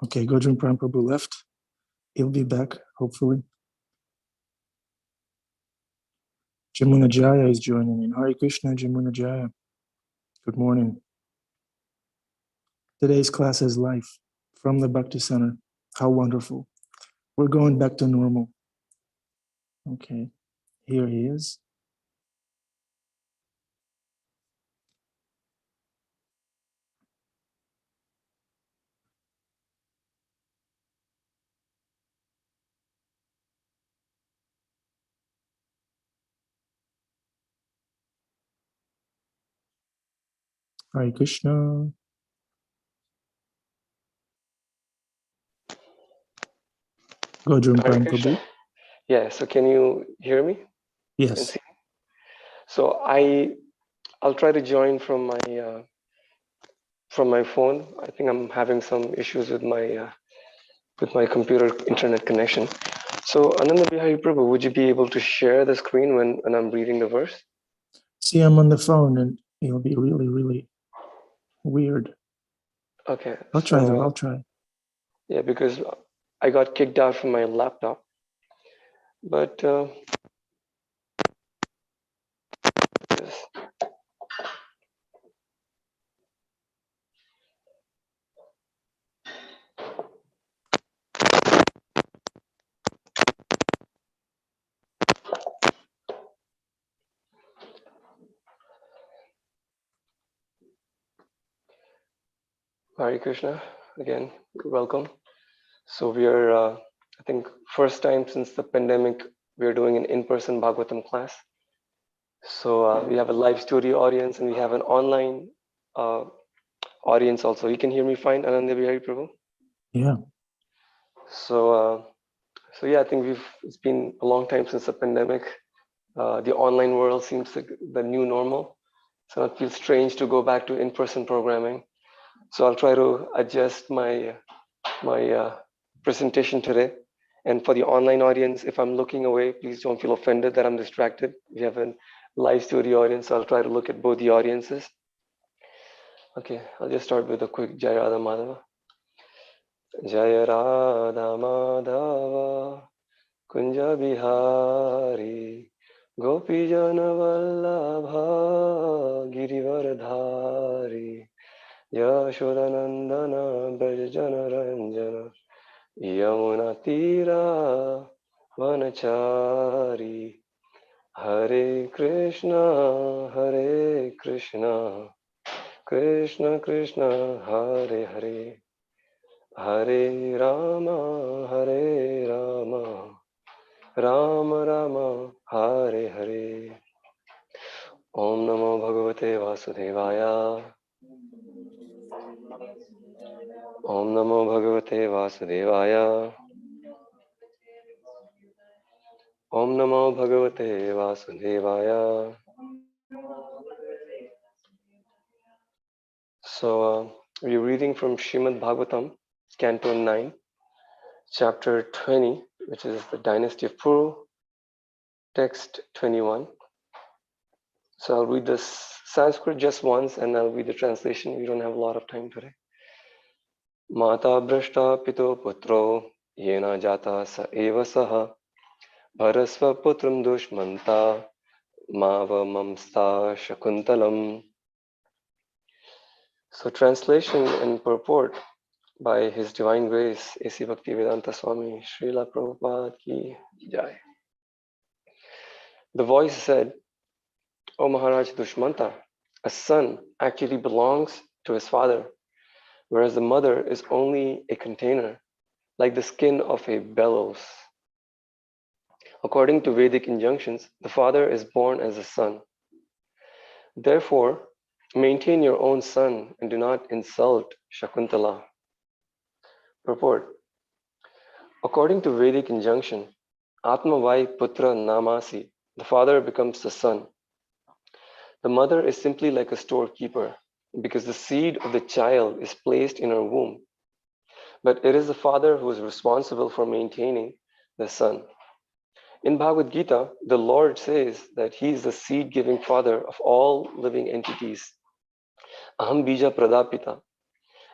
Okay, Godruma Prabhu left. He'll be back, hopefully. Jamuna Jaya is joining in. Hare Krishna, Jamuna Jaya. Good morning. Today's class is live from the Bhakti Center. How wonderful. We're going back to normal. Okay, here he is. Hare Krishna. Godruma Prabhu. Yeah, so can you hear me? Yes. So I'll try to join from my phone. I think I'm having some issues with my computer internet connection. So Ananda Bihari Prabhu, would you be able to share the screen when I'm reading the verse? See, I'm on the phone and it'll be really, really weird. Okay. I'll try though, I'll try. Yeah, because I got kicked out from my laptop. But Hare Krishna, again, welcome. So we are, I think, first time since the pandemic, we are doing an in-person Bhagavatam class. So we have a live studio audience and we have an online audience also. You can hear me fine, Ananda Bihari Prabhu? Yeah. So yeah, I think it's been a long time since the pandemic. The online world seems like the new normal. So it feels strange to go back to in-person programming. So I'll try to adjust my presentation today. And for the online audience, if I'm looking away, please don't feel offended that I'm distracted. We have a live studio audience, so I'll try to look at both the audiences. Okay, I'll just start with a quick Jai Radha Madhava. Jai Radha Madhava Kunja Bihari Gopi Jana Vallabha Girivardhari Yashodanandana Brajajana Ranjana Yamuna Tira Vanachari Hare Krishna Krishna Krishna Hare Hare Hare Rama Rama Rama Hare Hare Om Namo Bhagavate Vasudevaya Om Namo Bhagavate Vasudevaya Om Namo Bhagavate Vasudevaya. So we're reading from Srimad Bhagavatam, Canto 9, Chapter 20, which is the Dynasty of Puru, text 21. So I'll read the Sanskrit just once and I'll read the translation. We don't have a lot of time today. Mata brashta pito putro yena jata sa eva saha bharasva putram dushmanta mava mamsta shakuntalam. So translation and purport by His Divine Grace, A.C. Bhaktivedanta Swami Srila Prabhupada Ki Jai. The voice said, O Maharaj Dushmanta, a son actually belongs to his father, whereas the mother is only a container, like the skin of a bellows. According to Vedic injunctions, the father is born as a son. Therefore, maintain your own son and do not insult Shakuntala. Purport. According to Vedic injunction, Atma Vai Putra Namasi, the father becomes the son. The mother is simply like a storekeeper because the seed of the child is placed in her womb. But it is the father who is responsible for maintaining the son. In Bhagavad Gita, the Lord says that He is the seed-giving father of all living entities. Aham bija pradapita.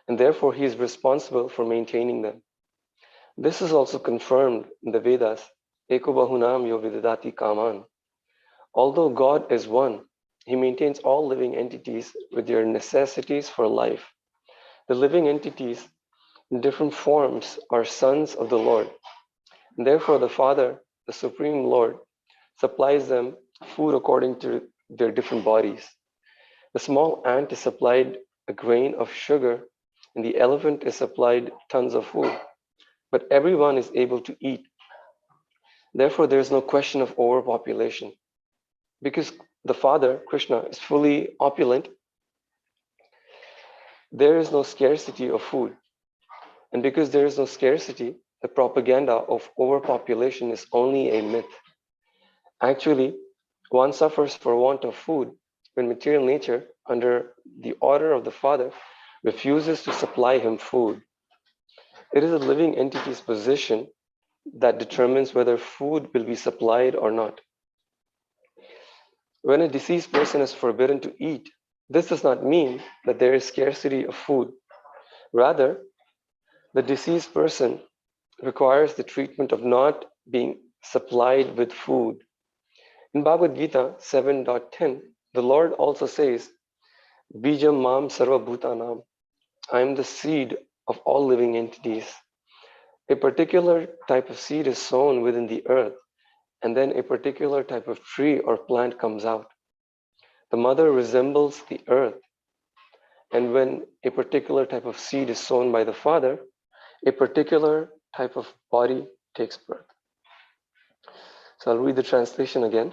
and therefore he is responsible for maintaining them. This is also confirmed in the Vedas, Eko Bahunam Yo Vidadati Kaman. Although God is one, he maintains all living entities with their necessities for life. The living entities in different forms are sons of the Lord. And therefore, the Father, the Supreme Lord, supplies them food according to their different bodies. The small ant is supplied a grain of sugar, and the elephant is supplied tons of food. But everyone is able to eat. Therefore, there is no question of overpopulation. Because the Father, Krishna, is fully opulent, there is no scarcity of food. And because there is no scarcity, the propaganda of overpopulation is only a myth. Actually, one suffers for want of food when material nature, under the order of the Father, refuses to supply him food. It is a living entity's position that determines whether food will be supplied or not. When a deceased person is forbidden to eat, this does not mean that there is scarcity of food. Rather, the deceased person requires the treatment of not being supplied with food. In Bhagavad Gita 7.10, the Lord also says, Bijam Mam Sarva Bhutanam, I am the seed of all living entities. A particular type of seed is sown within the earth, and then a particular type of tree or plant comes out. The mother resembles the earth, and when a particular type of seed is sown by the father, a particular type of body takes birth. So I'll read the translation again.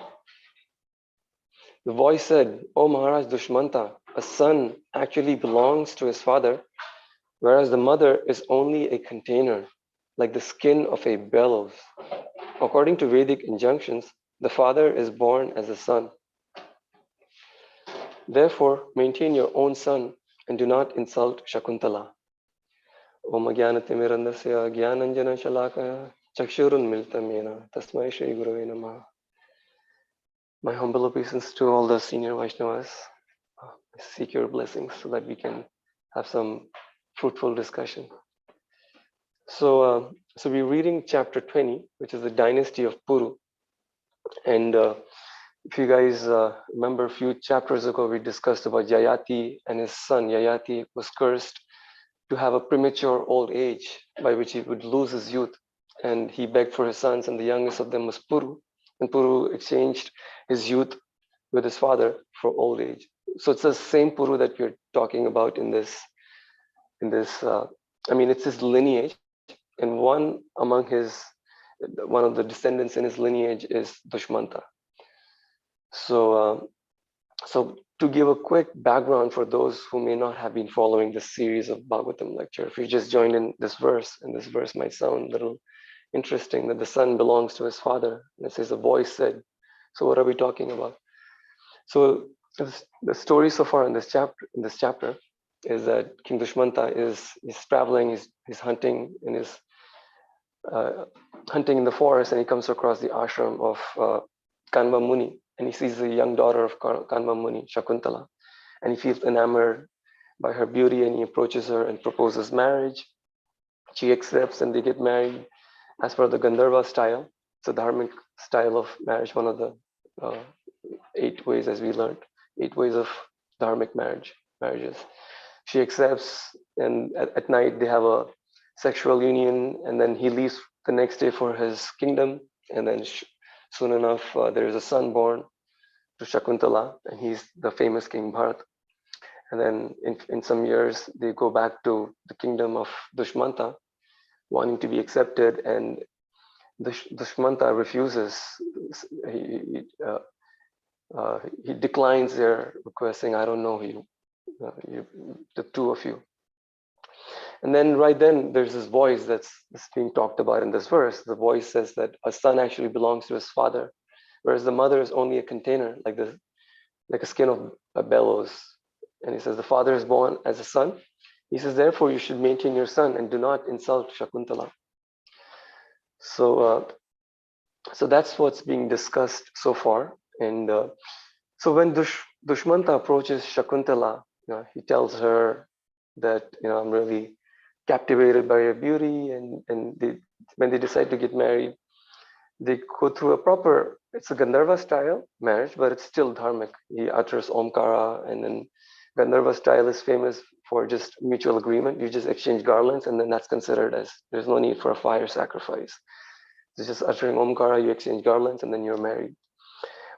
The voice said, O Maharaj Dushmanta, a son actually belongs to his father, whereas the mother is only a container, like the skin of a bellows. According to Vedic injunctions, the father is born as a son. Therefore, maintain your own son and do not insult Shakuntala. Om Agyanatimirandasya Gyananjana Shalakaya Chakshurun Miltamena Tasmai Shri Gurave Namaha. My humble obeisance to all the senior Vaishnavas. I seek your blessings so that we can have some fruitful discussion. So we're reading chapter 20, which is the dynasty of Puru. And if you guys remember a few chapters ago, we discussed about Yayati and his son. Yayati was cursed to have a premature old age by which he would lose his youth. And he begged for his sons, and the youngest of them was Puru. And Puru exchanged his youth with his father for old age. So it's the same Puru that we're talking about in this. It's his lineage, and one of the descendants in his lineage is Dushmanta. So to give a quick background for those who may not have been following this series of Bhagavatam lecture, if you just joined in this verse, and this verse might sound a little interesting, that the son belongs to his father, and it says a voice said. So what are we talking about? So the story so far in this chapter is that King Dushmanta is traveling, he's hunting in the forest, and he comes across the ashram of Kanva Muni, and he sees the young daughter of Kanva Muni, Shakuntala, and he feels enamored by her beauty, and he approaches her and proposes marriage. She accepts, and they get married as per the Gandharva style. It's a Dharmic style of marriage, one of the 8 ways, as we learned, 8 ways of Dharmic marriages. She accepts, and at night they have a sexual union, and then he leaves the next day for his kingdom, and then soon enough there is a son born to Shakuntala, and he's the famous King Bharat. And then in some years they go back to the kingdom of Dushmanta, wanting to be accepted, and Dushmanta refuses. He declines their request, saying, I don't know you, the two of you. And then right then there's this voice that's being talked about in this verse. The voice says that a son actually belongs to his father, whereas the mother is only a container, like a skin of a bellows. And he says the father is born as a son. He says, therefore you should maintain your son and do not insult Shakuntala. So that's what's being discussed so far. And so when Dushmanta approaches Shakuntala, he tells her that, I'm really captivated by your beauty. And when they decide to get married, they go through it's a Gandharva style marriage, but it's still dharmic. He utters Omkara, and then Gandharva style is famous for just mutual agreement. You just exchange garlands, and then that's considered as there's no need for a fire sacrifice. It's just uttering Omkara, you exchange garlands, and then you're married.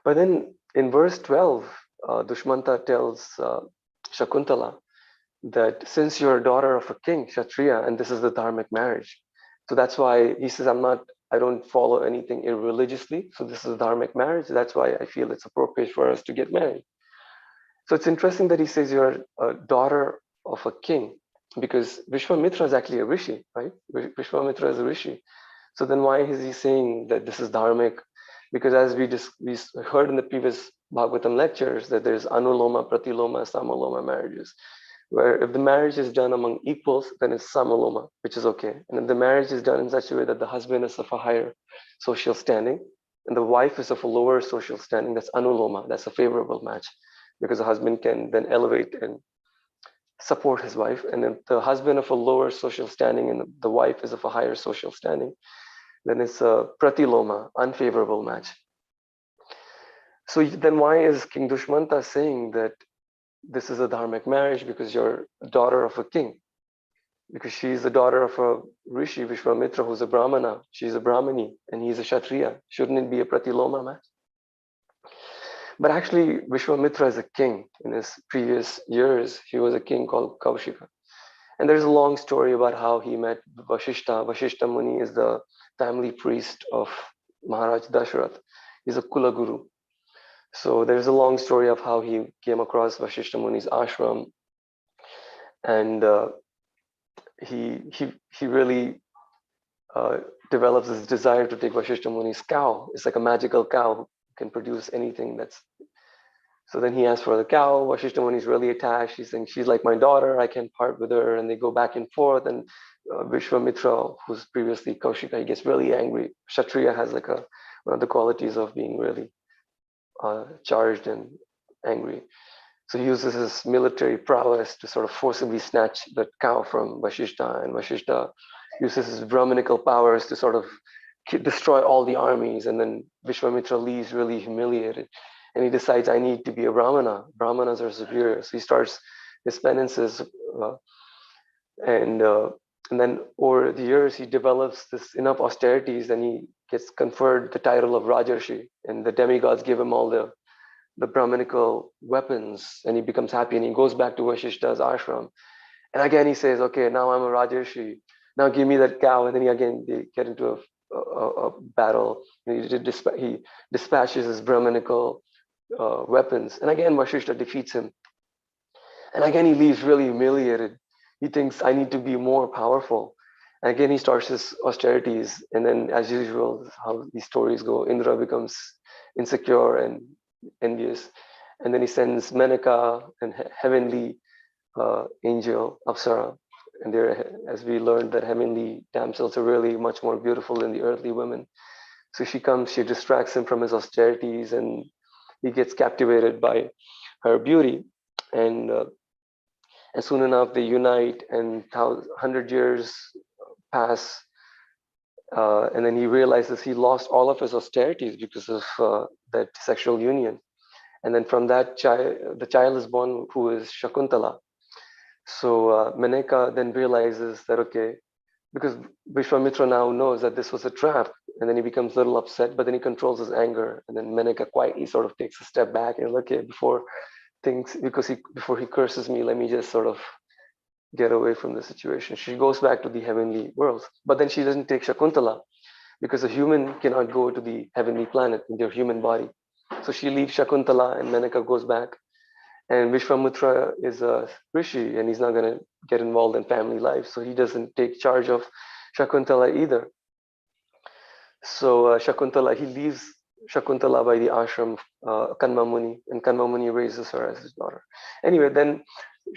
But then in verse 12, Dushmanta tells Shakuntala that since you're a daughter of a king, Kshatriya, and this is the dharmic marriage. So that's why he says, I don't follow anything irreligiously. So this is a dharmic marriage. That's why I feel it's appropriate for us to get married. So it's interesting that he says you're a daughter of a king, because Vishwamitra is actually a rishi, right? Vishwamitra is a rishi. So then why is he saying that this is dharmic? Because as we heard in the previous Bhagavatam lectures, that there's anuloma, pratiloma, samaloma marriages, where if the marriage is done among equals, then it's samaloma, which is okay. And if the marriage is done in such a way that the husband is of a higher social standing and the wife is of a lower social standing, that's anuloma, that's a favorable match, because the husband can then elevate and support his wife. And if the husband of a lower social standing and the wife is of a higher social standing, then it's a pratiloma, unfavorable match. So then why is King Dushmanta saying that this is a dharmic marriage? Because you're a daughter of a king. Because she's the daughter of a rishi, Vishwamitra, who's a brahmana. She's a brahmani, and he's a kshatriya. Shouldn't it be a pratiloma match? But actually, Vishwamitra is a king. In his previous years, he was a king called Kaushika. And there's a long story about how he met Vashishta. Vashishta Muni is the family priest of Maharaj Dasharath. He's a Kula Guru. So there's a long story of how he came across Vashishta Muni's ashram, and he really develops this desire to take Vashishta Muni's cow. It's like a magical cow who can produce anything that's. So then he asks for the cow. Vashishta Muni is really attached. He's saying, she's like my daughter, I can't part with her. And they go back and forth. And Vishwamitra, who's previously Kaushika, he gets really angry. Kshatriya has like one of the qualities of being really charged and angry. So he uses his military prowess to sort of forcibly snatch the cow from Vashishta. And Vashishta uses his Brahmanical powers to sort of destroy all the armies. And then Vishwamitra leaves really humiliated. And he decides, I need to be a Brahmana. Brahmanas are superior. So he starts his penances. And then over the years, he develops enough austerities, and he gets conferred the title of Rajarshi. And the demigods give him all the Brahmanical weapons, and he becomes happy, and he goes back to Vashishta's ashram. And again, he says, okay, now I'm a Rajarshi. Now give me that cow. And then they get into a battle. He dispatches his Brahmanical weapons. And again, Vashishta defeats him. And again, he leaves really humiliated. He thinks, I need to be more powerful. And again, he starts his austerities. And then, as usual, how these stories go, Indra becomes insecure and envious. And then he sends Menaka, and heavenly angel, Apsara. And as we learned, that heavenly damsels are really much more beautiful than the earthly women. So she comes, she distracts him from his austerities, and he gets captivated by her beauty. And soon enough, they unite, and 100 years pass. And then he realizes he lost all of his austerities because of that sexual union. And then from that child, the child is born who is Shakuntala. So Menaka then realizes that, okay, because Vishwamitra now knows that this was a trap, and then he becomes a little upset, but then he controls his anger. And then Menaka quietly sort of takes a step back and, okay, before he curses me, let me just sort of get away from the situation. She goes back to the heavenly worlds, but then she doesn't take Shakuntala, because a human cannot go to the heavenly planet in their human body. So she leaves Shakuntala, and Menaka goes back. And Vishwamitra is a rishi, and he's not going to get involved in family life. So he doesn't take charge of Shakuntala either. So he leaves Shakuntala by the ashram of Kanma Muni, and Kanma Muni raises her as his daughter. Anyway, then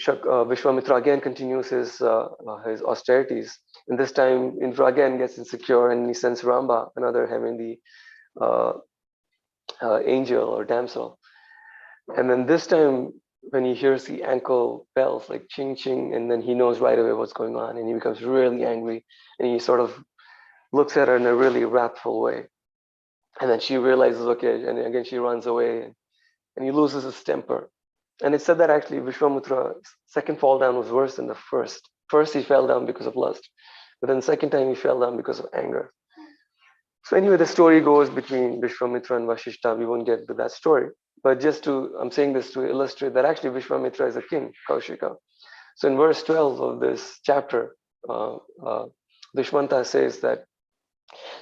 Vishwamitra again continues his austerities. And this time, Indra again gets insecure, and he sends Ramba, another heavenly angel or damsel. And then this time, when he hears the ankle bells like ching ching, and then he knows right away what's going on, and he becomes really angry, and he sort of looks at her in a really wrathful way. And then she realizes, okay, and again she runs away, and he loses his temper. And it said that actually Vishwamutra's second fall down was worse than the first. First he fell down because of lust, but then the second time he fell down because of anger. So anyway, the story goes between Vishwamitra and Vashishta. We won't get to that story, but I'm saying this to illustrate that actually Vishwamitra is a king, Kaushika. So in verse 12 of this chapter, Dushmanta says that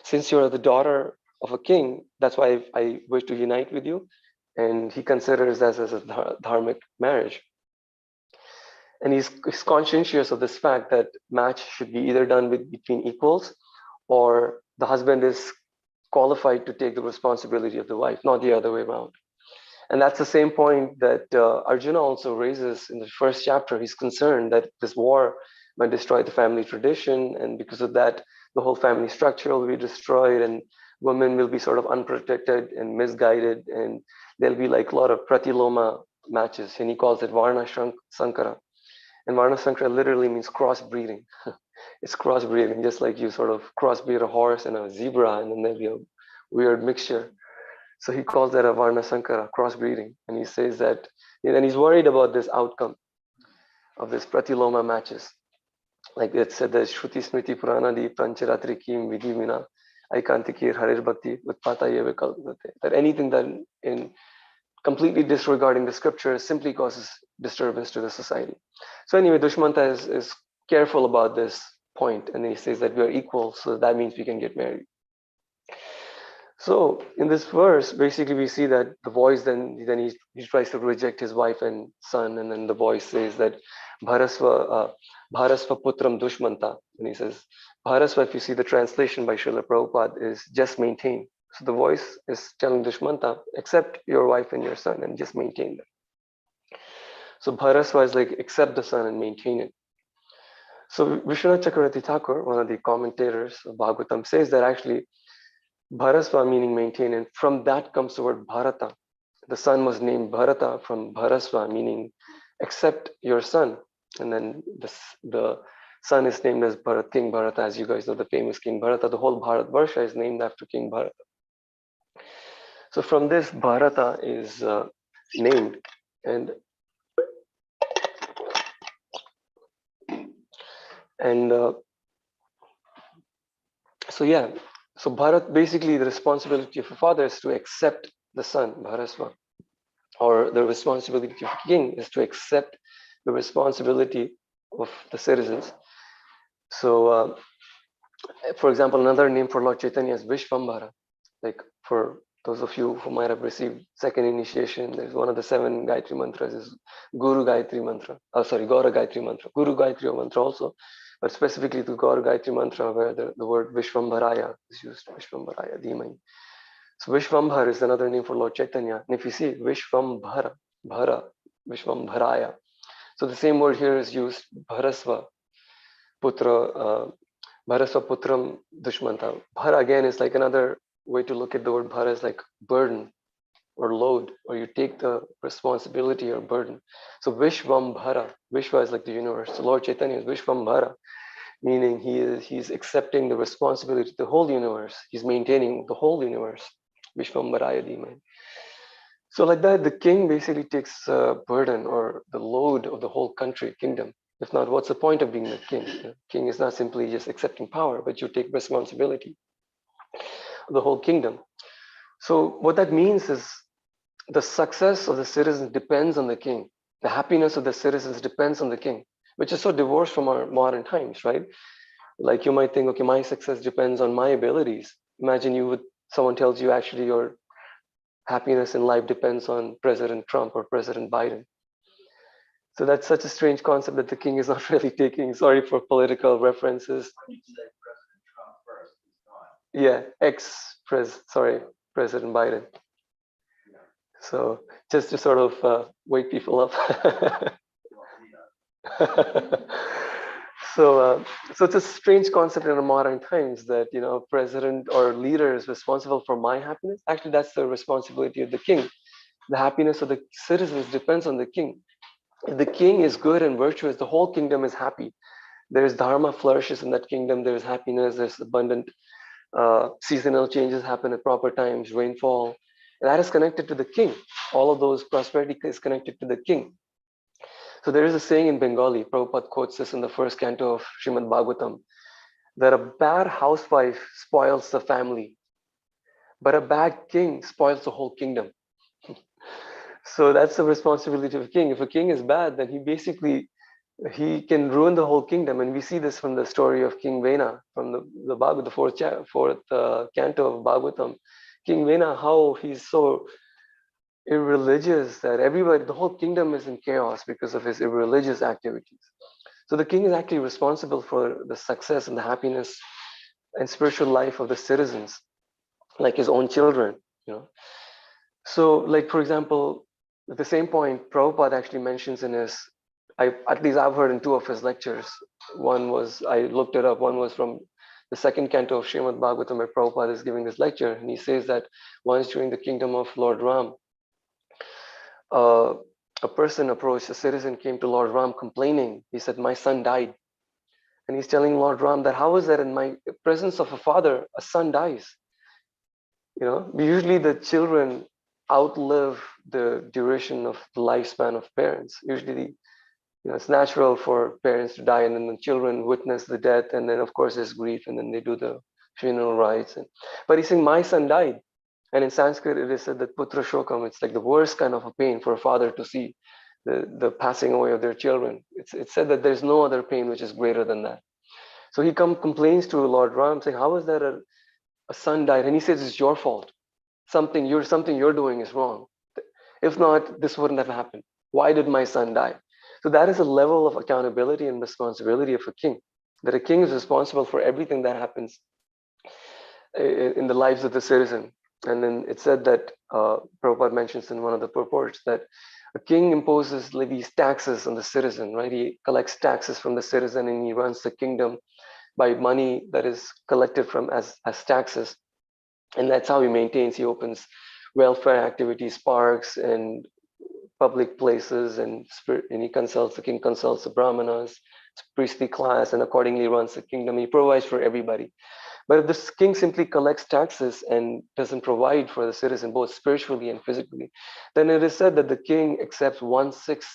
since you're the daughter of a king, that's why I wish to unite with you. And he considers that as a dharmic marriage. And he's conscientious of this fact that match should be either done between equals, or the husband is qualified to take the responsibility of the wife, not the other way around. And that's the same point that Arjuna also raises in the first chapter. He's concerned that this war might destroy the family tradition, and because of that, the whole family structure will be destroyed, and women will be sort of unprotected and misguided, and there'll be like a lot of pratiloma matches, and he calls it Varna Sankara. And Varna Sankara literally means crossbreeding. It's crossbreeding, just like you sort of crossbreed a horse and a zebra, and then there'll be a weird mixture. So he calls that a Varna Sankara, crossbreeding. And he says that, and he's worried about this outcome of this pratiloma matches. Like it said that Shruti Smriti Prana di Prancharatri Kim Vidhimina Aikantikir Harir Bhakti Utpata Yeve Kalpate. That anything done in completely disregarding the scriptures simply causes disturbance to the society. So anyway, Dushmanta is careful about this point, and he says that we are equal, so that means we can get married. So in this verse, basically we see that the voice then he tries to reject his wife and son, and then the voice says that Bharasva Putram Dushmanta, and he says Bharasva, if you see the translation by Srila Prabhupada, is just maintain. So the voice is telling Dushmanta, accept your wife and your son and just maintain them. So Bharasva is like accept the son and maintain it. So Vishwanath Chakravarti Thakur, one of the commentators of Bhagavatam, says that actually Bharasva meaning maintain, and from that comes the word Bharata. The son was named Bharata from Bharasva, meaning accept your son. And then the son is named as King Bharata, as you guys know, the famous King Bharata. The whole Bharat Varsha is named after King Bharata. So from this, Bharata is named, and so yeah. So Bharat, basically the responsibility of a father is to accept the son, Bharasva, or the responsibility of a king is to accept the responsibility of the citizens. So for example, another name for Lord Chaitanya is Vishvambhara. Like for those of you who might have received second initiation, there's one of the 7 Gayatri mantras is Guru Gayatri mantra. Gaura Gayatri mantra. Guru Gayatri mantra also, but specifically the Gaura Gayatri mantra where the word Vishvambharaya is used, Vishvambharaya Dhimai. So Vishvambhar is another name for Lord Chaitanya. And if you see Vishvambhara, Bhara, Vishvambharaya. So the same word here is used, Bharasva, Putra, Bharasva Putram Dushmanta. Bhara again is like another way to look at the word Bhara is like burden or load, or you take the responsibility or burden. So Vishvambhara, Vishva is like the universe. So Lord Chaitanya is Vishvambhara, meaning he's accepting the responsibility of the whole universe. He's maintaining the whole universe. Vishvambaraya Dhimai. So like that, the king basically takes burden or the load of the whole country, kingdom. If not, what's the point of being the king? The king is not simply just accepting power, but you take responsibility of the whole kingdom. So what that means is the success of the citizens depends on the king. The happiness of the citizens depends on the king, which is so divorced from our modern times, right? Like you might think, okay, my success depends on my abilities. Imagine someone tells you actually your happiness in life depends on President Trump or President Biden. So that's such a strange concept that the king is not really taking. Sorry for political references. Yeah, President Biden. So just to sort of wake people up. So it's a strange concept in our modern times that, you know, president or leader is responsible for my happiness. Actually, that's the responsibility of the king. The happiness of the citizens depends on the king. If the king is good and virtuous, the whole kingdom is happy. There's dharma flourishes in that kingdom. There's happiness. There's abundant seasonal changes happen at proper times, rainfall. And that is connected to the king. All of those prosperity is connected to the king. So there is a saying in Bengali, Prabhupada quotes this in the first canto of Srimad Bhagavatam, that a bad housewife spoils the family, but a bad king spoils the whole kingdom. So that's the responsibility of a king. If a king is bad, then he can ruin the whole kingdom. And we see this from the story of King Vena, from the Bhagavad, the fourth canto of Bhagavatam. King Vena, how he's so irreligious that the whole kingdom is in chaos because of his irreligious activities. So the king is actually responsible for the success and the happiness and spiritual life of the citizens, like his own children, you know. So, like for example, at the same point, Prabhupada actually mentions in his, at least I've heard in two of his lectures. One was, I looked it up, one was from the second canto of Srimad Bhagavatam, where Prabhupada is giving this lecture, and he says that once during the kingdom of Lord Ram, a person approached, a citizen came to Lord Ram complaining. He said, my son died. And he's telling Lord Ram that how is that in my presence of a father, a son dies? You know, usually the children outlive the duration of the lifespan of parents. Usually, it's natural for parents to die, and then the children witness the death, and then of course there's grief, and then they do the funeral rites. But he's saying, my son died. And in Sanskrit, it is said that putra shokam, it's like the worst kind of a pain for a father to see the passing away of their children. It's said that there's no other pain which is greater than that. So he complains to Lord Ram, saying, how is that a son died? And he says, it's your fault. Something you're doing is wrong. If not, this wouldn't have happened. Why did my son die? So that is a level of accountability and responsibility of a king, that a king is responsible for everything that happens in the lives of the citizen. And then it said that Prabhupada mentions in one of the purports that a king imposes levies taxes on the citizen, right? He collects taxes from the citizen and he runs the kingdom by money that is collected from as taxes. And that's how he maintains, he opens welfare activities, parks and public places, and the king consults the brahmanas, priestly class, and accordingly runs the kingdom. He provides for everybody. But if the king simply collects taxes and doesn't provide for the citizen, both spiritually and physically, then it is said that the king accepts 1/6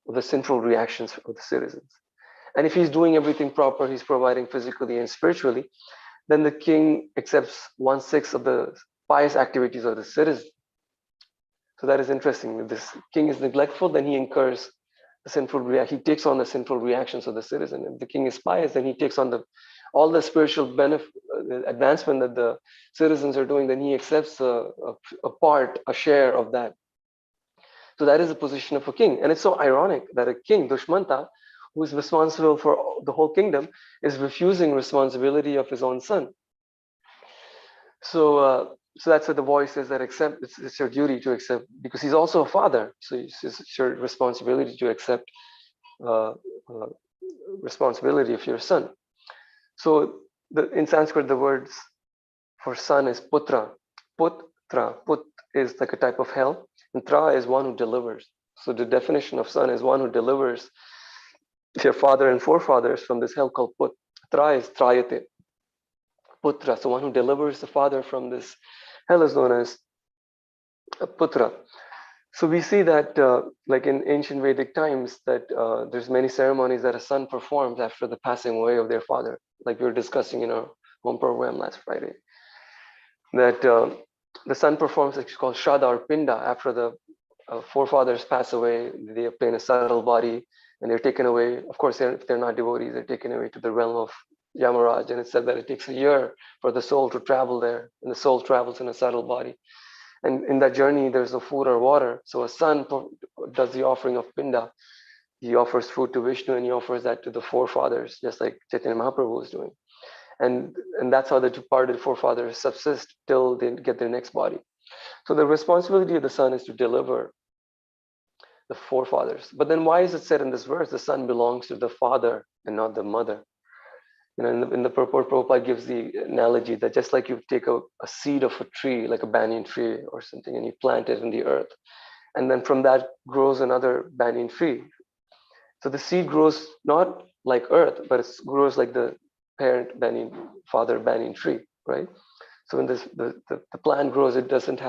of the sinful reactions of the citizens. And if he's doing everything proper, he's providing physically and spiritually, then the king accepts 1/6 of the pious activities of the citizen. So that is interesting. If this king is neglectful, then he incurs the sinful he takes on the sinful reactions of the citizen. If the king is pious, then he takes on all the spiritual benefit, advancement that the citizens are doing, then he accepts a share of that. So that is the position of a king. And it's so ironic that a king, Dushmanta, who is responsible for the whole kingdom, is refusing responsibility of his own son. So that's what the voice says, that it's your duty to accept, because he's also a father. So it's your responsibility to accept responsibility of your son. So in Sanskrit, the words for son is putra. Putra. Put is like a type of hell, and tra is one who delivers. So the definition of son is one who delivers your father and forefathers from this hell called put. Tra is trayate. Putra, so one who delivers the father from this hell is known as putra. So we see that, like in ancient Vedic times, that there's many ceremonies that a son performs after the passing away of their father, like we were discussing in our home program last Friday. That the son performs what's called Shraddha or Pinda. After the forefathers pass away, they obtain a subtle body and they're taken away. Of course, if they're not devotees, they're taken away to the realm of Yamaraj. And it's said that it takes a year for the soul to travel there, and the soul travels in a subtle body. And in that journey, there's no food or water. So a son does the offering of Pinda. He offers food to Vishnu and he offers that to the forefathers, just like Chaitanya Mahaprabhu is doing. And that's how the departed forefathers subsist till they get their next body. So the responsibility of the son is to deliver the forefathers. But then why is it said in this verse, the son belongs to the father and not the mother? In the purport, Prabhupada gives the analogy that just like you take a seed of a tree, like a banyan tree or something, and you plant it in the earth, and then from that grows another banyan tree. So the seed grows not like earth, but it grows like the parent banyan, father banyan tree, right? So when the plant grows, it doesn't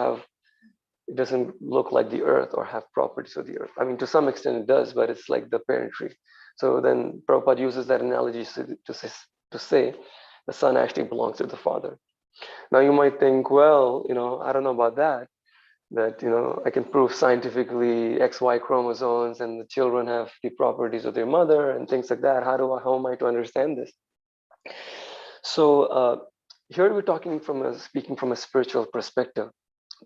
look like the earth or have properties of the earth. I mean, to some extent it does, but it's like the parent tree. So then Prabhupada uses that analogy to say the son actually belongs to the father. Now you might think, well, I don't know about that, I can prove scientifically XY chromosomes and the children have the properties of their mother and things like that. How am I to understand this? So here we're speaking from a spiritual perspective,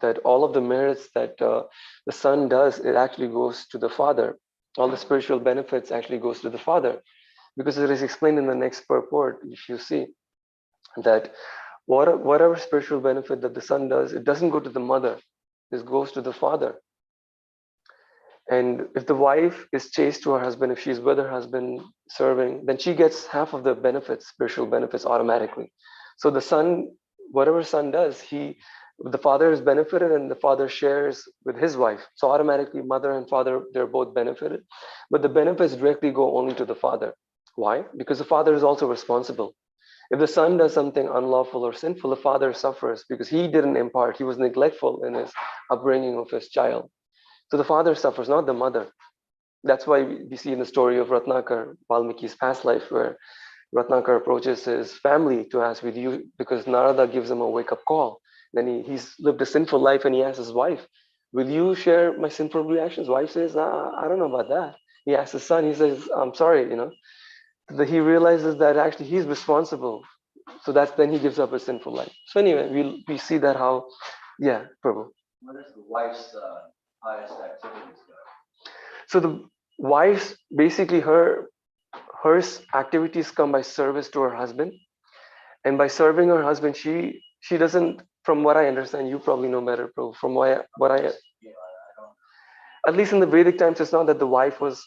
that all of the merits that the son does, it actually goes to the father. All the spiritual benefits actually goes to the father, because it is explained in the next purport. If you see that whatever spiritual benefit that the son does, it doesn't go to the mother, it goes to the father. And if the wife is chaste to her husband, if she's with her husband serving, then she gets half of the benefits, spiritual benefits, automatically. So the son, whatever son does, the father is benefited and the father shares with his wife. So automatically mother and father, they're both benefited. But the benefits directly go only to the father. Why? Because the father is also responsible. If the son does something unlawful or sinful, the father suffers because he didn't impart, he was neglectful in his upbringing of his child. So the father suffers, not the mother. That's why we see in the story of Ratnakar, Valmiki's past life, where Ratnakar approaches his family to ask, with you, because Narada gives him a wake-up call. Then he's lived a sinful life and he asks his wife, will you share my sinful reactions? Wife says, I don't know about that. He asks his son, he says, I'm sorry, He realizes that actually he's responsible. So then he gives up his sinful life. So anyway, we see that how, yeah, Prabhu. What is the wife's highest activities go? So the wife's, basically her activities come by service to her husband. And by serving her husband, she doesn't, from what I understand, you probably know better, Prabhu, from what I don't. At least in the Vedic times, it's not that the wife was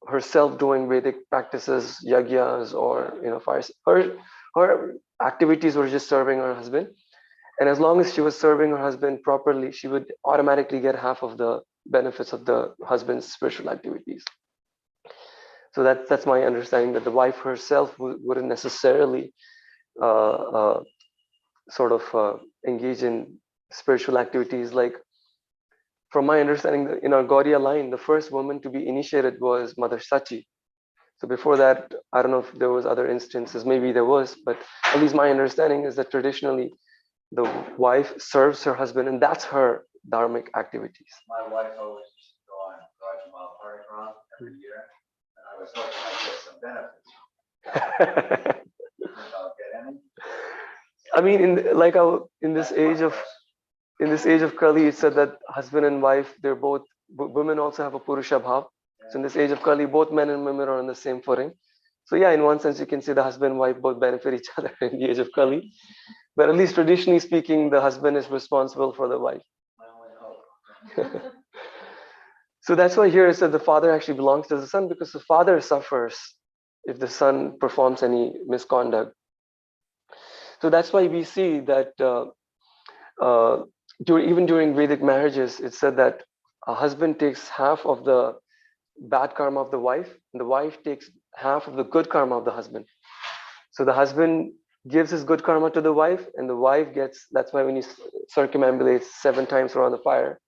herself doing Vedic practices, yagyas, or fires. Her activities were just serving her husband, and as long as she was serving her husband properly, she would automatically get half of the benefits of the husband's spiritual activities. So that's my understanding, that the wife herself wouldn't necessarily engage in spiritual activities. Like, from my understanding, in our Gaudiya line, the first woman to be initiated was Mother Sachi. So before that, I don't know if there was other instances, maybe there was, but at least my understanding is that traditionally the wife serves her husband, and that's her dharmic activities. My wife always used to go on Godruma Parikram every year, and I was hoping I'd get some benefits. I'll get any. I mean, in this age of Kali, it said that husband and wife, they're both, women also have a Purusha Bhav. So in this age of Kali, both men and women are on the same footing. So yeah, in one sense, you can say the husband and wife both benefit each other in the age of Kali. But at least traditionally speaking, the husband is responsible for the wife. My only hope. So that's why here it said the father actually belongs to the son, because the father suffers if the son performs any misconduct. So that's why we see that even during Vedic marriages, it said that a husband takes half of the bad karma of the wife, and the wife takes half of the good karma of the husband. So the husband gives his good karma to the wife, and the wife gets, that's why when you circumambulate 7 times around the fire,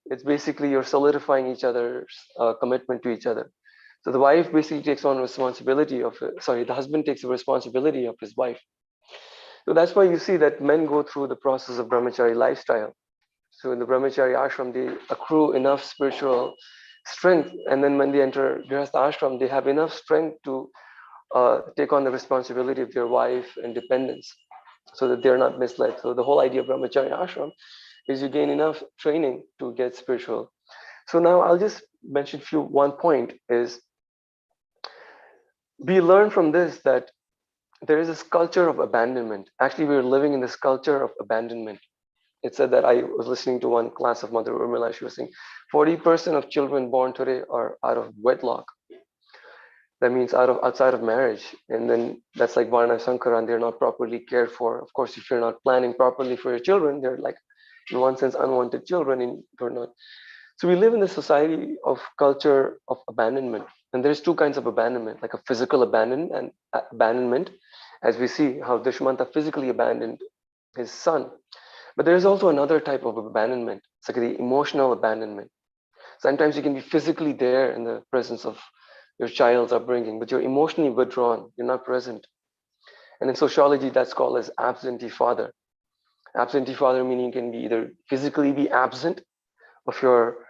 it's basically you're solidifying each other's commitment to each other. So the wife basically takes on responsibility of it. Sorry, the husband takes the responsibility of his wife. So that's why you see that men go through the process of brahmachari lifestyle. So in the brahmachari ashram, they accrue enough spiritual strength, and then when they enter grihastha ashram, they have enough strength to take on the responsibility of their wife and dependents, so that they're not misled. So the whole idea of brahmachari ashram is you gain enough training to get spiritual. So now I'll just mention one point is, we learn from this that there is this culture of abandonment. Actually, we're living in this culture of abandonment. It said that, I was listening to one class of Mother Urmila, she was saying 40% of children born today are out of wedlock. That means outside of marriage. And then that's like Varna Sankaran, they're not properly cared for. Of course, if you're not planning properly for your children, they're like, in one sense, unwanted children, and you're not. So we live in this society of culture of abandonment. And there's two kinds of abandonment, like a physical abandonment, as we see how Dushmanta physically abandoned his son. But there's also another type of abandonment. It's like the emotional abandonment. Sometimes you can be physically there in the presence of your child's upbringing, but you're emotionally withdrawn. You're not present. And in sociology, that's called as absentee father. Absentee father meaning you can be either physically be absent of your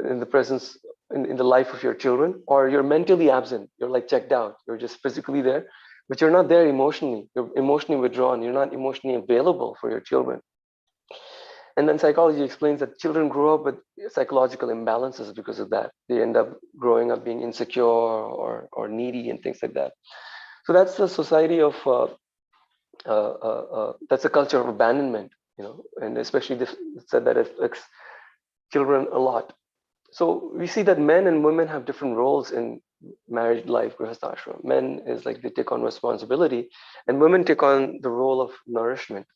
in the presence in the life of your children, or you're mentally absent. You're like checked out. You're just physically there, but you're not there emotionally. You're emotionally withdrawn. You're not emotionally available for your children. And then psychology explains that children grow up with psychological imbalances because of that. They end up growing up being insecure or needy and things like that. So that's the society of that's a culture of abandonment, and especially this said that it affects children a lot. So we see that men and women have different roles in married life, grihastha. Men is like they take on responsibility, and women take on the role of nourishment.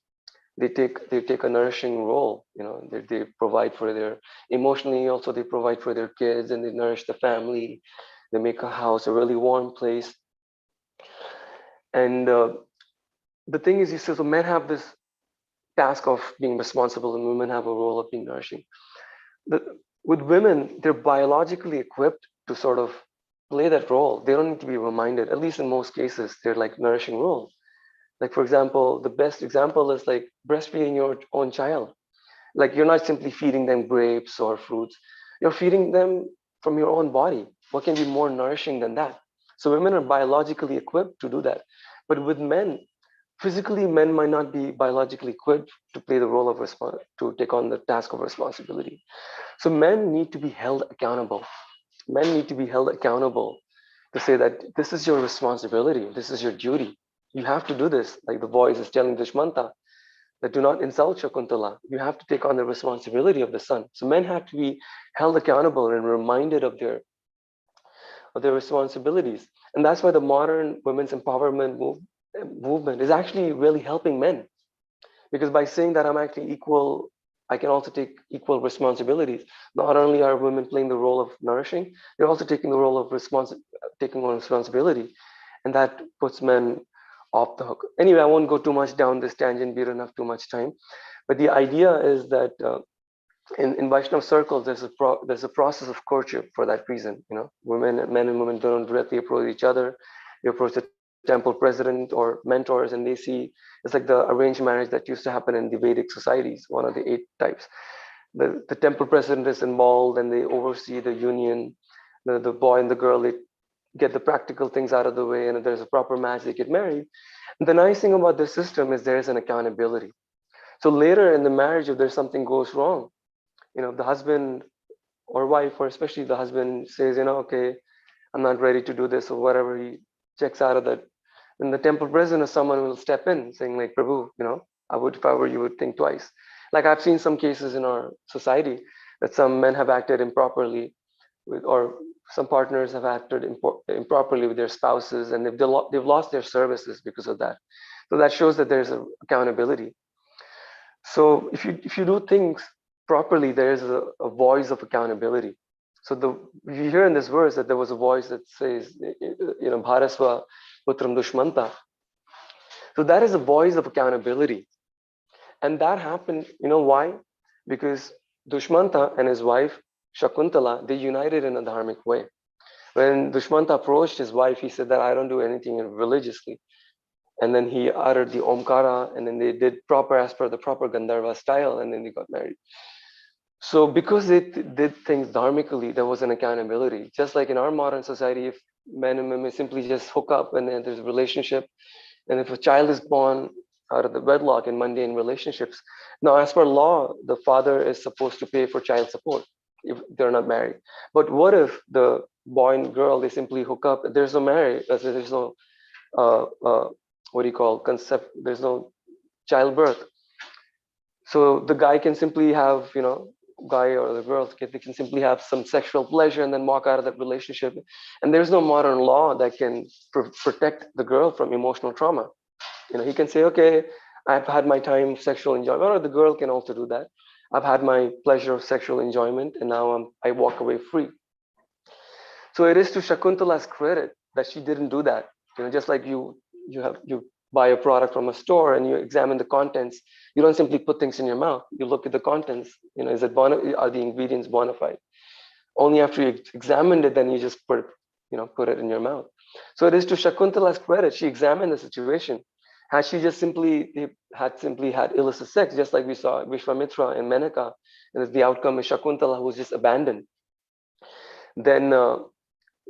They take a nourishing role. They provide for their emotionally. Also, they provide for their kids, and they nourish the family. They make a house a really warm place. And the thing is, you see, so men have this task of being responsible, and women have a role of being nourishing. With women, they're biologically equipped to sort of play that role. They don't need to be reminded. At least in most cases, they're like nourishing roles. Like, for example, the best example is like breastfeeding your own child. Like, you're not simply feeding them grapes or fruits. You're feeding them from your own body. What can be more nourishing than that? So women are biologically equipped to do that. But with men, physically, men might not be biologically equipped to play the role of to take on the task of responsibility. So men need to be held accountable. Men need to be held accountable to say that this is your responsibility. This is your duty. You have to do this. Like the voice is telling Dushmanta that do not insult Shakuntala. You have to take on the responsibility of the son. So men have to be held accountable and reminded of their responsibilities. And that's why the modern women's empowerment movement is actually really helping men. Because by saying that I'm actually equal, I can also take equal responsibilities. Not only are women playing the role of nourishing, they're also taking the role of taking on responsibility. And that puts men off the hook. Anyway, I won't go too much down this tangent. We don't have too much time. But the idea is that in Vaishnava circles, there's a process of courtship for that reason. Men and women don't directly approach each other. They approach the temple president or mentors, and they see it's like the arranged marriage that used to happen in the Vedic societies, one of the 8 types. The temple president is involved, and they oversee the union. The boy and the girl, they get the practical things out of the way, and if there's a proper match, they get married. And the nice thing about this system is there's an accountability. So later in the marriage, if there's something goes wrong, the husband or wife, or especially the husband says, okay, I'm not ready to do this, or whatever, he checks out of that. And the temple president or someone will step in saying like, Prabhu, if I were you, would think twice. Like I've seen some cases in our society that some men have acted improperly or some partners have acted improperly with their spouses, and they've lost their services because of that. So that shows that there's an accountability. So if you do things properly, there is a voice of accountability. So you hear in this verse that there was a voice that says, Bharasva Putram Dushmanta. So that is a voice of accountability. And that happened, why? Because Dushmanta and his wife, Shakuntala, they united in a dharmic way. When Dushmanta approached his wife, he said that I don't do anything religiously. And then he uttered the Omkara, and then they did as per the proper Gandharva style, and then they got married. So because they did things dharmically, there was an accountability. Just like in our modern society, if men and women simply just hook up and then there's a relationship, and if a child is born out of the wedlock in mundane relationships, now as per law, the father is supposed to pay for child support if they're not married. But what if the boy and girl, they simply hook up, there's no marriage, there's no there's no childbirth. So the guy can simply have, guy or the girl, they can simply have some sexual pleasure and then walk out of that relationship. And there's no modern law that can protect the girl from emotional trauma. He can say, okay, I've had my time of sexual enjoyment, or the girl can also do that. I've had my pleasure of sexual enjoyment, and now I walk away free. So it is to Shakuntala's credit that she didn't do that. Just like you buy a product from a store and you examine the contents, you don't simply put things in your mouth. You look at the contents. Is it are the ingredients bona fide? Only after you examined it, then you just put it in your mouth. So it is to Shakuntala's credit. She examined the situation. Had she just simply had illicit sex, just like we saw Vishwamitra and Menaka, and the outcome is Shakuntala, who was just abandoned,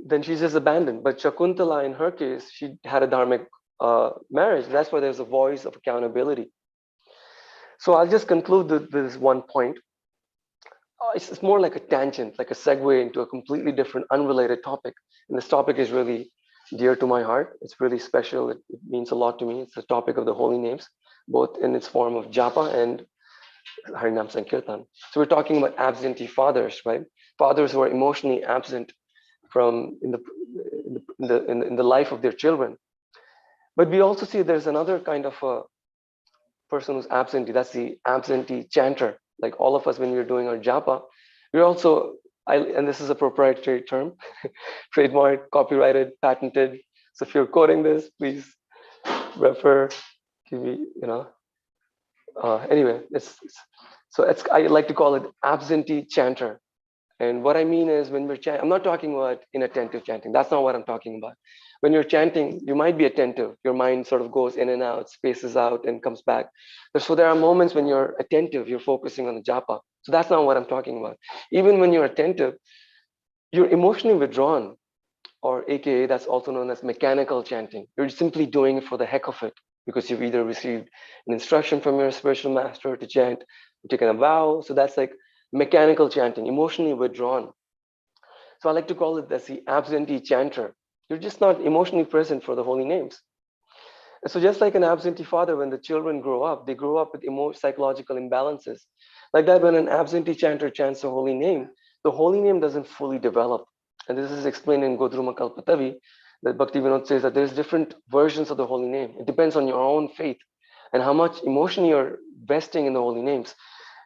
then she's just abandoned. But Shakuntala, in her case, she had a dharmic marriage. That's why there's a voice of accountability. So I'll just conclude this one point. It's more like a tangent, like a segue into a completely different, unrelated topic. And this topic is really dear to my heart. It's really special. It means a lot to me. It's the topic of the holy names, both in its form of japa and Harinam Sankirtan. So we're talking about absentee fathers, right? Fathers who are emotionally absent from in the life of their children. But we also see there's another kind of a person who's absentee. That's the absentee chanter. Like all of us, when we're doing our japa, we're also, and this is a proprietary term, trademark, copyrighted, patented. So if you're quoting this, please refer, give me, anyway, I like to call it absentee chanter. And what I mean is when we're chanting, I'm not talking about inattentive chanting. That's not what I'm talking about. When you're chanting, you might be attentive. Your mind sort of goes in and out, spaces out and comes back. So there are moments when you're attentive, you're focusing on the japa. So that's not what I'm talking about. Even when you're attentive, you're emotionally withdrawn, or AKA that's also known as mechanical chanting. You're simply doing it for the heck of it because you've either received an instruction from your spiritual master to chant, you've taken a vow. So that's like mechanical chanting, emotionally withdrawn. So I like to call it as the absentee chanter. You're just not emotionally present for the holy names. And so just like an absentee father, when the children grow up, they grow up with psychological imbalances. Like that, when an absentee chanter chants the holy name doesn't fully develop. And this is explained in Godruma Kalpatavi, that Bhaktivinoda says that there's different versions of the holy name. It depends on your own faith and how much emotion you're vesting in the holy names.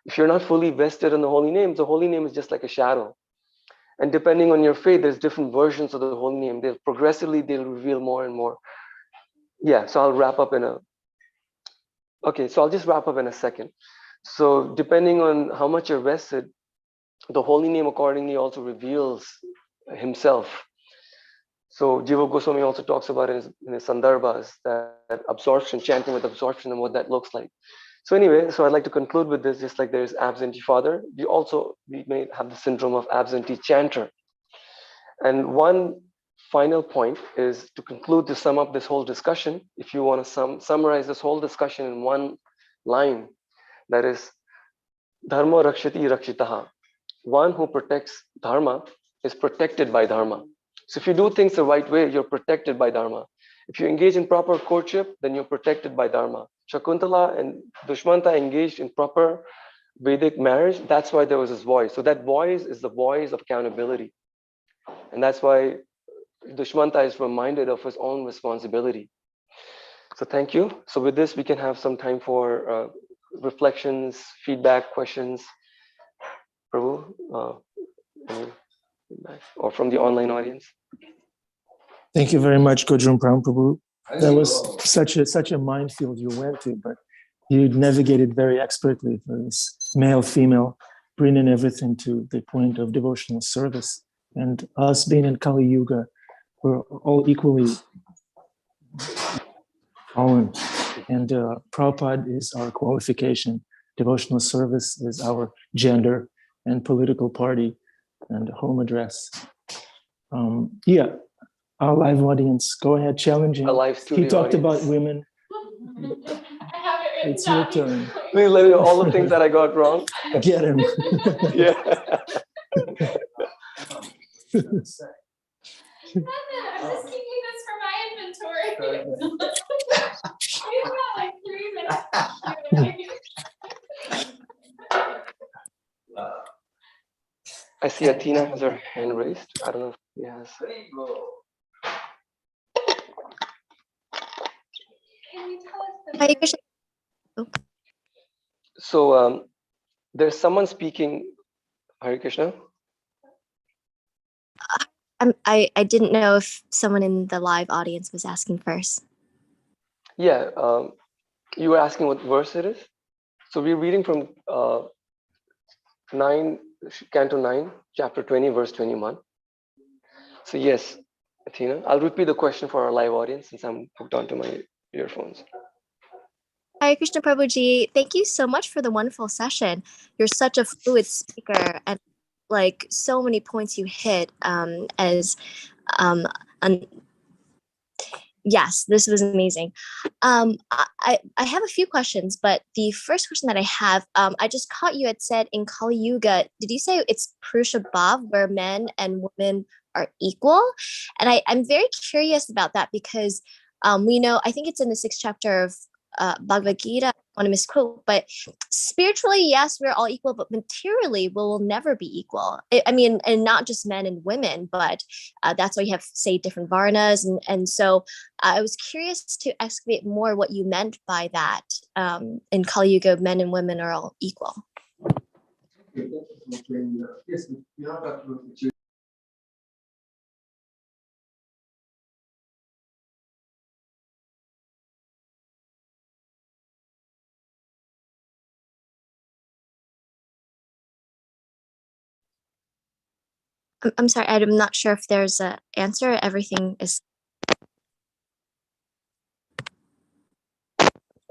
If you're not fully vested in the holy name is just like a shadow. And depending on your faith, there's different versions of the holy name. They'll reveal more and more. Yeah, so I'll just wrap up in a second. So depending on how much you're vested, the holy name accordingly also reveals himself. So Jiva Goswami also talks about it in his Sandarbhas, that absorption, chanting with absorption and what that looks like. So anyway, I'd like to conclude with this, just like there's absentee father, we may have the syndrome of absentee chanter. And one final point is to sum up this whole discussion. If you want to summarize this whole discussion in one line, that is, Dharma Rakshati Rakshitaha. One who protects Dharma is protected by Dharma. So if you do things the right way, you're protected by Dharma. If you engage in proper courtship, then you're protected by Dharma. Shakuntala and Dushmanta engaged in proper Vedic marriage. That's why there was this voice. So that voice is the voice of accountability. And that's why Dushmanta is reminded of his own responsibility. So thank you. So with this, we can have some time for reflections, feedback, questions. Prabhu, any feedback? Or from the online audience. Thank you very much, Godruma Prabhu. That was such a minefield you went to, but you navigated very expertly for this male-female, bringing everything to the point of devotional service. And us being in Kali Yuga, we're all equally fallen. And Prabhupada is our qualification. Devotional service is our gender and political party and home address. Our live audience, go ahead, challenging. He talked about women. It's your turn. Please let me know all the things that I got wrong. Get him. Yeah. I'm just keeping this for my inventory. We've got like 3 minutes. I see Athena has her hand raised. I don't know if he has. Can you tell us the So there's someone speaking. Hare Krishna. I didn't know if someone in the live audience was asking first. Yeah, you were asking what verse it is. So we're reading from 9, Canto 9, Chapter 20, verse 21. So yes, Athena, I'll repeat the question for our live audience since I'm hooked onto my earphones. Hare Krishna Prabhuji, thank you so much for the wonderful session. You're such a fluid speaker, and like so many points you hit yes, this was amazing. I have a few questions, but the first question that I have, I just caught you had said in Kali Yuga, did you say it's Purusha Bhav, where men and women are equal? And I'm very curious about that because we know, I think it's in the 6th chapter of Bhagavad Gita, I want to misquote, but spiritually, yes, we're all equal, but materially, we'll never be equal. I mean, and not just men and women, but that's why you have, say, different varnas. And so I was curious to excavate more what you meant by that. In Kali Yuga, men and women are all equal. I'm sorry, I'm not sure if there's an answer. Everything is.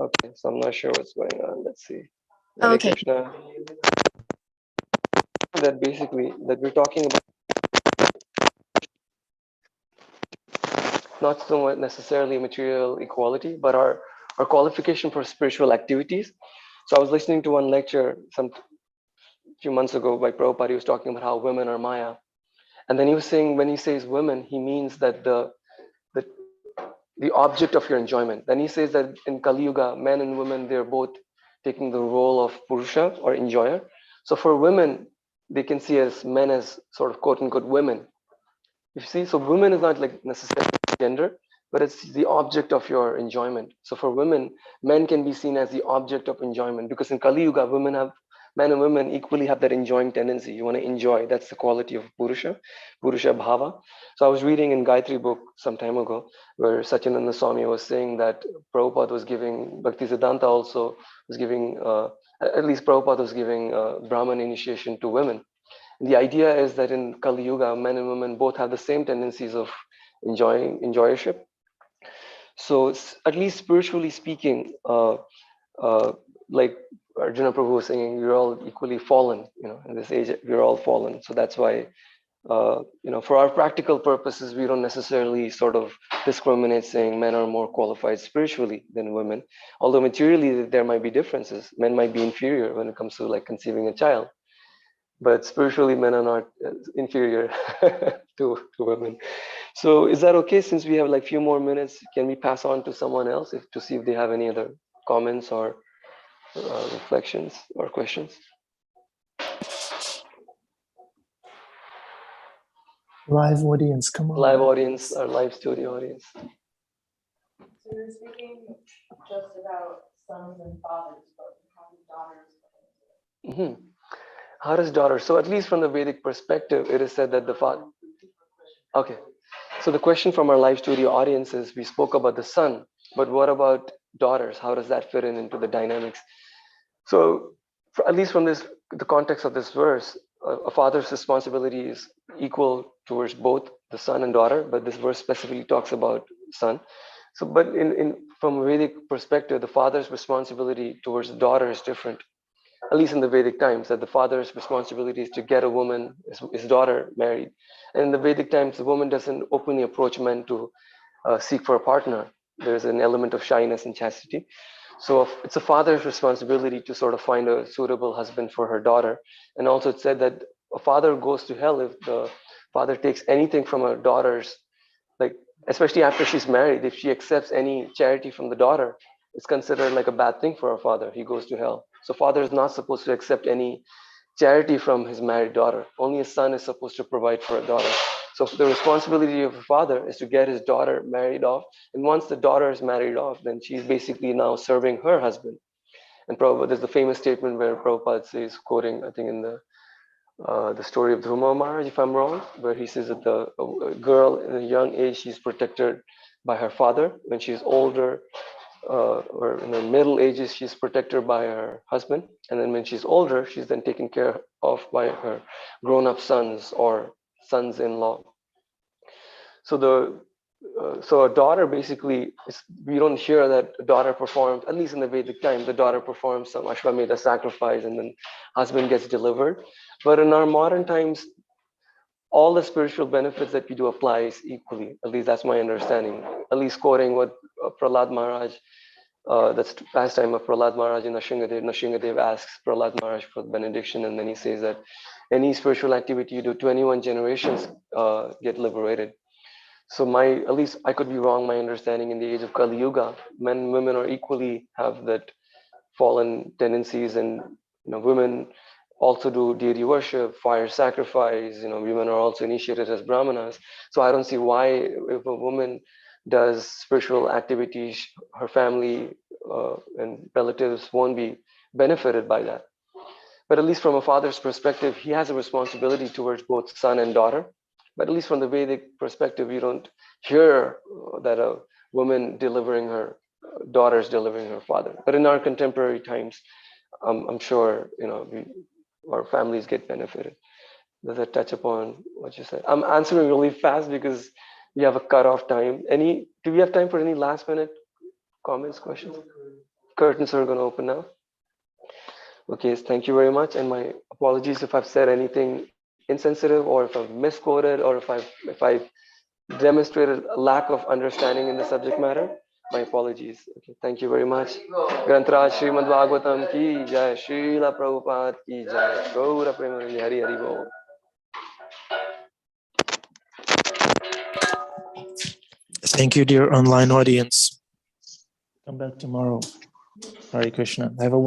Okay, so I'm not sure what's going on. Let's see. Hare Okay. Krishna. That basically, that we're talking about not so much necessarily material equality, but our qualification for spiritual activities. So I was listening to one lecture some few months ago by Prabhupada. He was talking about how women are Maya. And then he was saying when he says women, he means that the object of your enjoyment. Then he says that in Kali Yuga, men and women, they're both taking the role of Purusha or enjoyer. So for women, they can see as men as sort of quote unquote women. You see, so women is not like necessarily gender, but it's the object of your enjoyment. So for women, men can be seen as the object of enjoyment because in Kali Yuga, men and women equally have that enjoying tendency. You want to enjoy. That's the quality of Purusha Bhava. So I was reading in Gayatri book some time ago where Satyananda Swami was saying that Prabhupada was giving, Bhakti Siddhanta also was giving, at least Prabhupada was giving Brahman initiation to women. The idea is that in Kali Yuga, men and women both have the same tendencies of enjoyership. So at least spiritually speaking, like Arjuna Prabhu was saying, we're all equally fallen, in this age, we're all fallen. So that's why, for our practical purposes, we don't necessarily sort of discriminate saying men are more qualified spiritually than women. Although materially there might be differences. Men might be inferior when it comes to like conceiving a child. But spiritually, men are not inferior to women. So is that okay? Since we have like few more minutes, can we pass on to someone else to see if they have any other comments or reflections or questions? Live audience, come on. Live audience, our live studio audience. So you're speaking just about sons and fathers, but how do daughters? How does daughter? So at least from the Vedic perspective, it is said that the father. Okay. So the question from our live studio audience is, we spoke about the son, but what about daughters? How does that fit into the dynamics? So at least from the context of this verse, a father's responsibility is equal towards both the son and daughter, but this verse specifically talks about son. So, but from a Vedic perspective, the father's responsibility towards the daughter is different. At least in the Vedic times, that the father's responsibility is to get a woman, his daughter, married. And in the Vedic times, the woman doesn't openly approach men to seek for a partner. There's an element of shyness and chastity. So it's a father's responsibility to sort of find a suitable husband for her daughter. And also it said that a father goes to hell if the father takes anything from her daughter's, like, especially after she's married, if she accepts any charity from the daughter, it's considered like a bad thing for her father. He goes to hell. So father is not supposed to accept any charity from his married daughter. Only a son is supposed to provide for a daughter. So the responsibility of a father is to get his daughter married off. And once the daughter is married off, then she's basically now serving her husband. And Prabhupada, there's the famous statement where Prabhupada says, quoting, I think in the the story of Dharma Maharaj, if I'm wrong, where he says that a girl in a young age, she's protected by her father. When she's older, or in the middle ages, she's protected by her husband. And then when she's older, she's then taken care of by her grown-up sons or sons-in-law. So a daughter basically, we don't hear that a daughter performs, at least in the Vedic time, the daughter performs some Ashwamedha sacrifice and then husband gets delivered. But in our modern times, all the spiritual benefits that we do applies equally. At least that's my understanding. At least quoting what Prahlad Maharaj, that's the pastime of Prahlad Maharaj in Nashingadev. Nashingadev asks Prahlad Maharaj for benediction, and then he says that any spiritual activity you do, 21 generations get liberated. So at least I could be wrong, my understanding in the age of Kali Yuga, men and women are equally have that fallen tendencies, and women also do deity worship, fire sacrifice, women are also initiated as brahmanas. So I don't see why if a woman does spiritual activities, her family and relatives won't be benefited by that. But at least from a father's perspective, he has a responsibility towards both son and daughter. But at least from the Vedic perspective, you don't hear that a woman delivering her daughter's delivering her father. But in our contemporary times, I'm sure our families get benefited. Does that touch upon what you said? I'm answering really fast because we have a cutoff time. Do we have time for any last minute comments, questions? Curtains are going to open now. Okay, thank you very much. And my apologies if I've said anything insensitive, or if I've misquoted, or if I've demonstrated a lack of understanding in the subject matter. My apologies. Okay, thank you very much. Grantraj Srimad Bhagavatam ki jai, Srila Prabhupada ki jai, Gaura Premanandi, Hari Hari Bol. Thank you, dear online audience. Come back tomorrow. Hare Krishna. Have a